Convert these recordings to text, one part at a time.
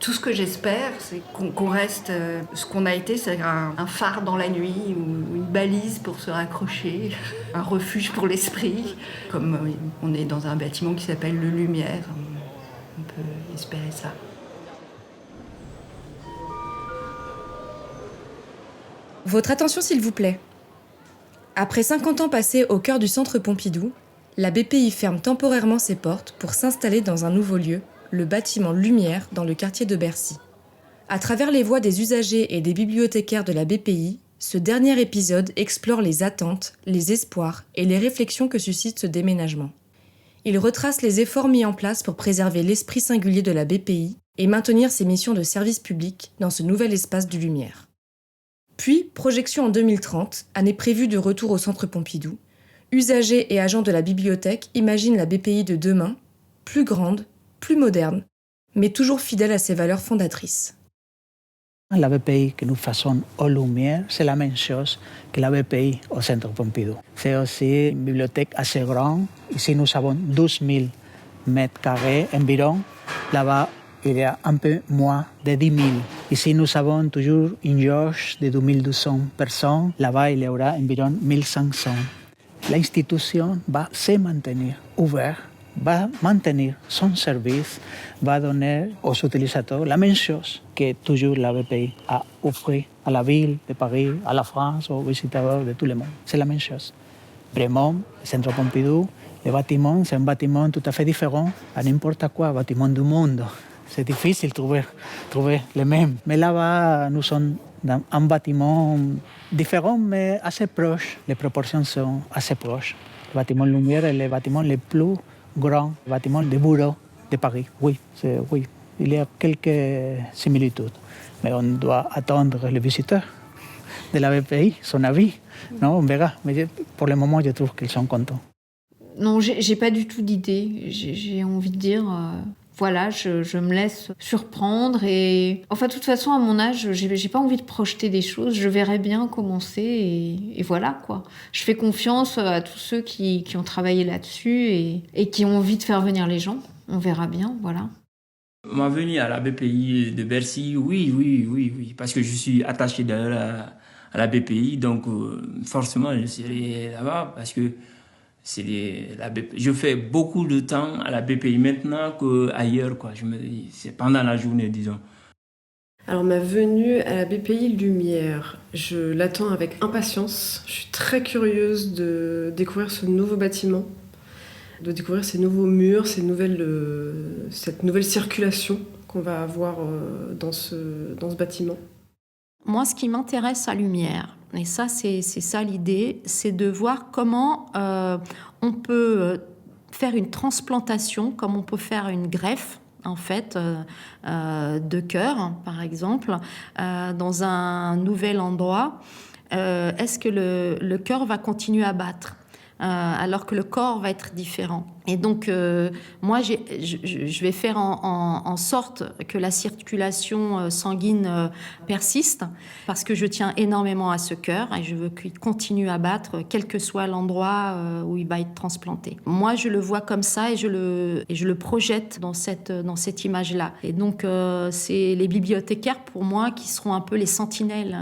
Tout ce que j'espère, c'est qu'on reste ce qu'on a été, c'est un phare dans la nuit, ou une balise pour se raccrocher, un refuge pour l'esprit. Comme on est dans un bâtiment qui s'appelle le Lumière, on peut espérer ça. Votre attention s'il vous plaît. Après 50 ans passés au cœur du centre Pompidou, la BPI ferme temporairement ses portes pour s'installer dans un nouveau lieu, le bâtiment Lumière dans le quartier de Bercy. À travers les voix des usagers et des bibliothécaires de la BPI, ce dernier épisode explore les attentes, les espoirs et les réflexions que suscite ce déménagement. Il retrace les efforts mis en place pour préserver l'esprit singulier de la BPI et maintenir ses missions de service public dans ce nouvel espace du Lumière. Puis, projection en 2030, année prévue de retour au centre Pompidou, usagers et agents de la bibliothèque imaginent la BPI de demain, plus grande, plus moderne, mais toujours fidèle à ses valeurs fondatrices. La BPI que nous faisons aux Lumières, c'est la même chose que la BPI au Centre Pompidou. C'est aussi une bibliothèque assez grande. Ici, nous avons 12 000 mètres carrés environ. Là-bas, il y a un peu moins de 10 000. Ici, nous avons toujours une jauge de 2200 personnes. Là-bas, il y aura environ 1500. L'institution va se maintenir ouverte, va maintenir son service, va donner aux utilisateurs la même chose que toujours la BPI a offert à la ville de Paris, à la France, aux visiteurs de tout le monde. C'est la même chose. Vraiment, le Centre Pompidou, le bâtiment, c'est un bâtiment tout à fait différent à n'importe quoi bâtiment du monde. C'est difficile de trouver les mêmes. Mais là-bas, nous sommes dans un bâtiment différent, mais assez proche. Les proportions sont assez proches. Le bâtiment Lumière est le bâtiment le plus grand bâtiment de bureau de Paris. Oui, il y a quelques similitudes. Mais on doit attendre les visiteurs de la BPI, son avis. Non, on verra. Mais pour le moment, je trouve qu'ils sont contents. Non, j'ai pas du tout d'idée. J'ai envie de dire, voilà, je me laisse surprendre. Et enfin, de toute façon, à mon âge, j'ai pas envie de projeter des choses. Je verrai bien commencer et voilà, quoi. Je fais confiance à tous ceux qui ont travaillé là-dessus et qui ont envie de faire venir les gens. On verra bien, voilà. Ma venue à la BPI de Bercy, oui, parce que je suis attaché d'ailleurs à la BPI, donc forcément je serai là-bas parce que je fais beaucoup de temps à la BPI maintenant qu'ailleurs, quoi. C'est pendant la journée, disons. Alors ma venue à la BPI Lumière, je l'attends avec impatience. Je suis très curieuse de découvrir ce nouveau bâtiment, de découvrir ces nouveaux murs, cette nouvelle circulation qu'on va avoir dans ce bâtiment. Moi, ce qui m'intéresse à Lumière, et ça, c'est ça l'idée, c'est de voir comment on peut faire une transplantation, comme on peut faire une greffe, en fait, de cœur, par exemple, dans un nouvel endroit. Est-ce que le cœur va continuer à battre alors que le corps va être différent? Et donc, moi, je vais faire en sorte que la circulation sanguine persiste, parce que je tiens énormément à ce cœur et je veux qu'il continue à battre, quel que soit l'endroit où il va être transplanté. Moi, je le vois comme ça et je le projette dans cette image-là. Et donc, c'est les bibliothécaires, pour moi, qui seront un peu les sentinelles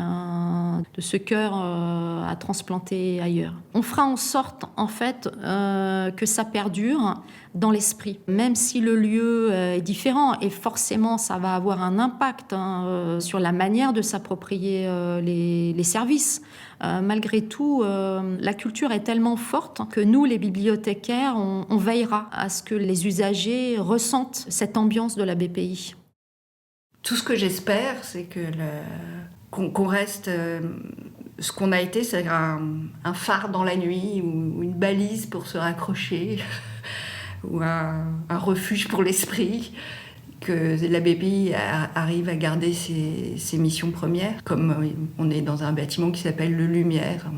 de ce cœur à transplanter ailleurs. On fera en sorte, en fait, que ça perdure dans l'esprit, même si le lieu est différent, et forcément ça va avoir un impact sur la manière de s'approprier les services. Malgré tout, la culture est tellement forte que nous, les bibliothécaires, on veillera à ce que les usagers ressentent cette ambiance de la BPI. Tout ce que j'espère, c'est qu'on reste ce qu'on a été, c'est un phare dans la nuit, ou une balise pour se raccrocher, ou un refuge pour l'esprit, que la BPI arrive à garder ses missions premières. Comme on est dans un bâtiment qui s'appelle le Lumière,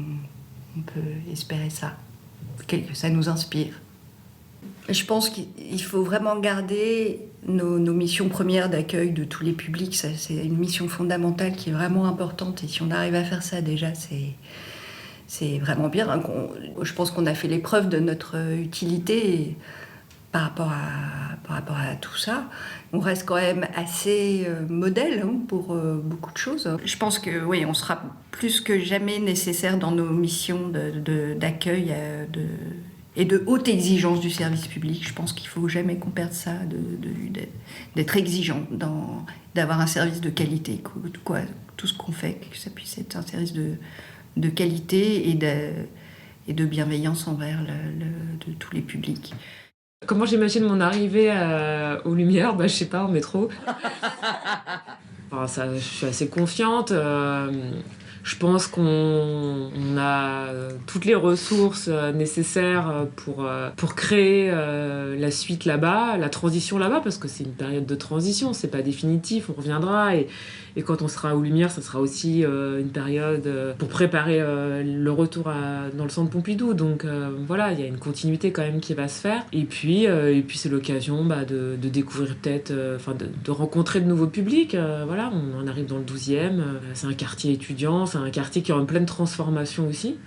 on peut espérer ça, que ça nous inspire. Je pense qu'il faut vraiment garder nos missions premières d'accueil de tous les publics. Ça, c'est une mission fondamentale qui est vraiment importante. Et si on arrive à faire ça, déjà, c'est vraiment bien. Je pense qu'on a fait les preuves de notre utilité. par rapport à tout ça. On reste quand même assez modèle pour beaucoup de choses. Je pense que oui, on sera plus que jamais nécessaire dans nos missions d'accueil et de haute exigence du service public. Je pense qu'il ne faut jamais qu'on perde ça, d'être exigeant, d'avoir un service de qualité. Tout ce qu'on fait, que ça puisse être un service de qualité et de bienveillance envers de tous les publics. Comment j'imagine mon arrivée aux Lumières ? Je sais pas, en métro. Je suis assez confiante. Je pense qu'on a toutes les ressources nécessaires pour créer la suite là-bas, la transition là-bas, parce que c'est une période de transition, c'est pas définitif, on reviendra. Et quand on sera aux Lumières, ça sera aussi une période pour préparer le retour dans le centre Pompidou. Donc voilà, il y a une continuité quand même qui va se faire. Et puis c'est l'occasion de découvrir peut-être, de rencontrer de nouveaux publics. Voilà, on arrive dans le 12e, c'est un quartier étudiant, c'est un quartier qui est en pleine transformation aussi.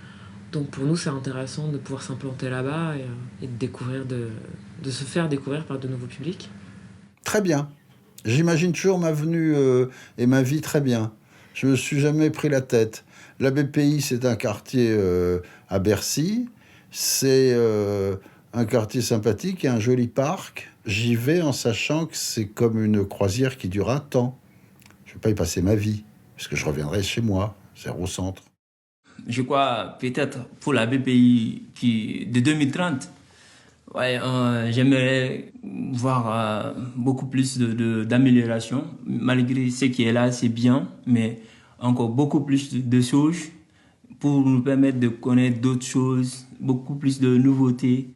Donc pour nous, c'est intéressant de pouvoir s'implanter là-bas et de découvrir, de se faire découvrir par de nouveaux publics. Très bien. J'imagine toujours ma venue et ma vie très bien. Je me suis jamais pris la tête. La BPI, c'est un quartier à Bercy. C'est un quartier sympathique et un joli parc. J'y vais en sachant que c'est comme une croisière qui dure un temps. Je ne vais pas y passer ma vie, parce que je reviendrai chez moi, c'est au centre. Je crois peut-être pour la BPI de 2030, j'aimerais voir beaucoup plus d'amélioration. Malgré ce qui est là, c'est bien, mais encore beaucoup plus de choses pour nous permettre de connaître d'autres choses, beaucoup plus de nouveautés.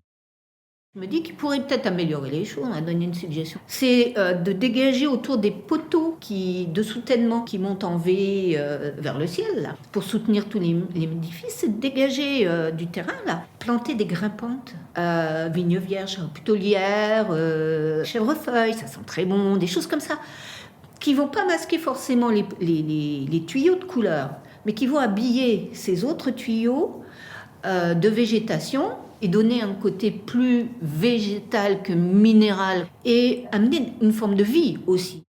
Je me dis qu'il pourrait peut-être améliorer les choses, on a donné une suggestion. C'est de dégager autour des poteaux de soutènement qui montent en V vers le ciel, là, pour soutenir tous les édifices, c'est de dégager du terrain, là, planter des grimpantes, vignes vierges, pitolières, chèvrefeuilles, ça sent très bon, des choses comme ça, qui vont pas masquer forcément les tuyaux de couleur, mais qui vont habiller ces autres tuyaux de végétation, et donner un côté plus végétal que minéral et amener une forme de vie aussi.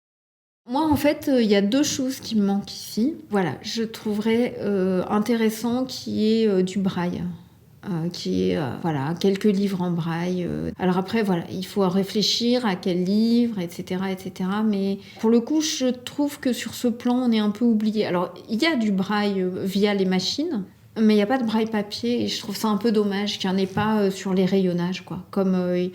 Moi, en fait, il y a deux choses qui me manquent ici. Voilà, je trouverais intéressant qu'il y ait du braille, qu'il y ait quelques livres en braille. Alors après, voilà, il faut réfléchir à quel livre, etc., etc. Mais pour le coup, je trouve que sur ce plan, on est un peu oublié. Alors, il y a du braille via les machines, mais il n'y a pas de braille papier et je trouve ça un peu dommage qu'il n'y en ait pas sur les rayonnages, quoi. Comme il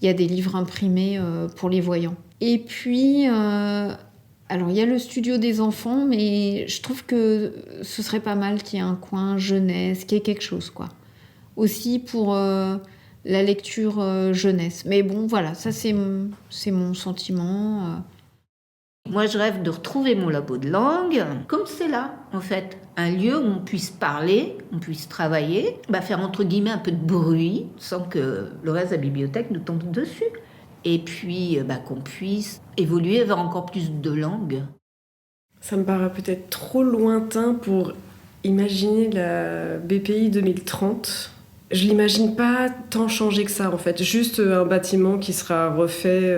y a des livres imprimés pour les voyants. Et puis, alors il y a le studio des enfants, mais je trouve que ce serait pas mal qu'il y ait un coin jeunesse, qu'il y ait quelque chose, quoi. Aussi pour la lecture jeunesse. Mais bon, voilà, ça c'est mon sentiment. Moi, je rêve de retrouver mon labo de langue, comme c'est là, en fait. Un lieu où on puisse parler, on puisse travailler, faire entre guillemets un peu de bruit, sans que le reste de la bibliothèque nous tombe dessus. Et puis, qu'on puisse évoluer vers encore plus de langues. Ça me paraît peut-être trop lointain pour imaginer la BPI 2030. Je l'imagine pas tant changé que ça, en fait. Juste un bâtiment qui sera refait,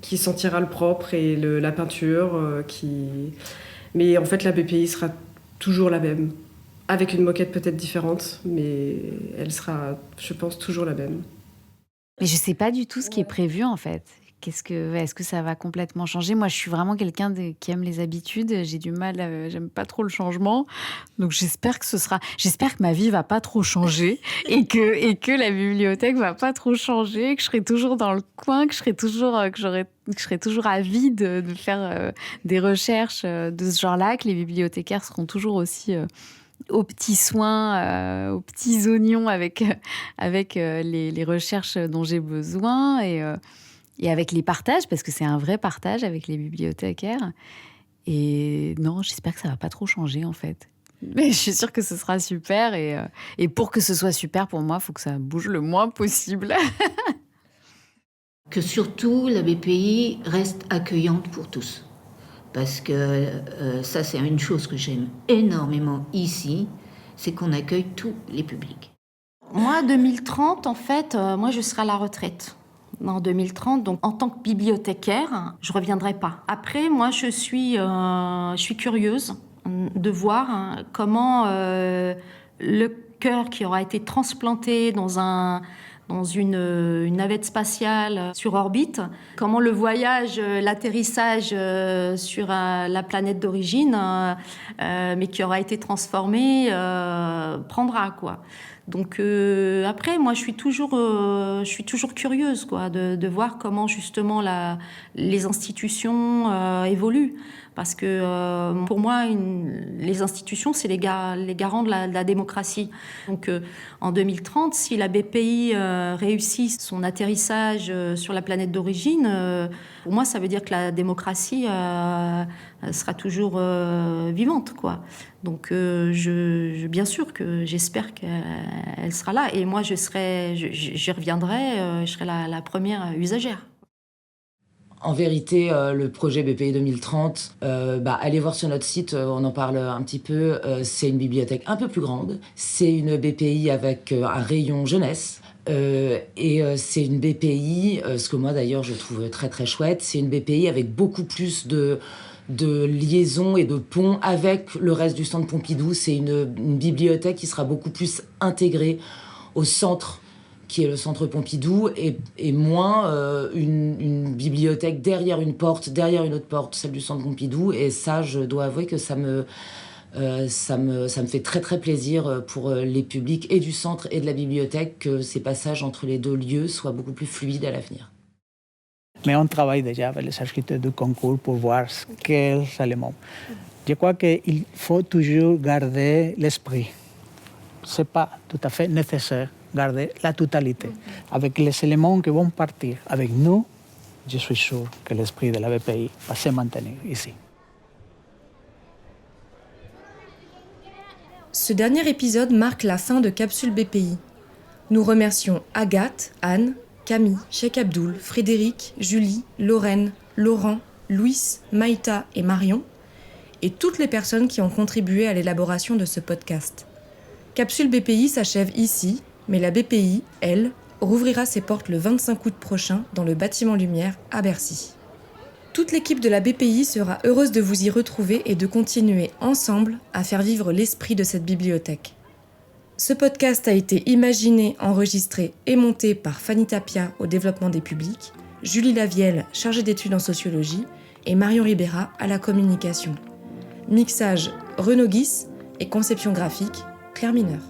qui sentira le propre et la peinture Mais en fait, la BPI sera toujours la même. Avec une moquette peut-être différente, mais elle sera, je pense, toujours la même. Mais je sais pas du tout ce qui est prévu, en fait. Est-ce que ça va complètement changer ? Moi, je suis vraiment quelqu'un qui aime les habitudes. J'ai du mal, j'aime pas trop le changement. Donc, j'espère que ma vie va pas trop changer et que la bibliothèque va pas trop changer, que je serai toujours dans le coin, que je serai toujours avide de faire des recherches de ce genre-là, que les bibliothécaires seront toujours aussi aux petits soins, aux petits oignons avec les recherches dont j'ai besoin et avec les partages, parce que c'est un vrai partage avec les bibliothécaires. Et non, j'espère que ça va pas trop changer, en fait. Mais je suis sûre que ce sera super. Et pour que ce soit super, pour moi, il faut que ça bouge le moins possible. Que surtout, la BPI reste accueillante pour tous. Parce que ça, c'est une chose que j'aime énormément ici, c'est qu'on accueille tous les publics. Moi, 2030, en fait, moi, je serai à la retraite. En 2030, donc en tant que bibliothécaire, je ne reviendrai pas. Après, moi, je suis curieuse de voir comment le cœur qui aura été transplanté dans une navette spatiale sur orbite, comment le voyage, l'atterrissage sur la planète d'origine, mais qui aura été transformé, prendra, quoi. Donc après, moi, je suis toujours curieuse, quoi, de voir comment justement les institutions évoluent. Parce que pour moi, les institutions, c'est les garants de la démocratie. Donc en 2030, si la BPI réussit son atterrissage sur la planète d'origine, pour moi, ça veut dire que la démocratie sera toujours vivante, quoi. Donc bien sûr que j'espère qu'elle sera là. Et moi, j'y reviendrai, je serai la première usagère. En vérité, le projet BPI 2030, allez voir sur notre site, on en parle un petit peu. C'est une bibliothèque un peu plus grande. C'est une BPI avec un rayon jeunesse. C'est une BPI, ce que moi d'ailleurs je trouve très très chouette, c'est une BPI avec beaucoup plus de liaisons et de ponts avec le reste du centre Pompidou. C'est une bibliothèque qui sera beaucoup plus intégrée au centre qui est le centre Pompidou, et moins une bibliothèque derrière une autre porte, celle du centre Pompidou. Et ça, je dois avouer que ça me fait très très plaisir pour les publics et du centre et de la bibliothèque que ces passages entre les deux lieux soient beaucoup plus fluides à l'avenir. Mais on travaille déjà avec les architectes du concours pour voir quels éléments. Je crois qu'il faut toujours garder l'esprit. Ce n'est pas tout à fait nécessaire garder la totalité. Avec les éléments qui vont partir avec nous, je suis sûr que l'esprit de la BPI va se maintenir ici. Ce dernier épisode marque la fin de Capsule BPI. Nous remercions Agathe, Anne, Camille, Cheikh Abdoul, Frédéric, Julie, Lorraine, Laurent, Louis, Maïta et Marion, et toutes les personnes qui ont contribué à l'élaboration de ce podcast. Capsule BPI s'achève ici, mais la BPI, elle, rouvrira ses portes le 25 août prochain dans le bâtiment Lumière à Bercy. Toute l'équipe de la BPI sera heureuse de vous y retrouver et de continuer ensemble à faire vivre l'esprit de cette bibliothèque. Ce podcast a été imaginé, enregistré et monté par Fanny Tapia au développement des publics, Julie Lavielle, chargée d'études en sociologie, et Marion Ribera à la communication. Mixage Renaud Guis et conception graphique Claire Mineur.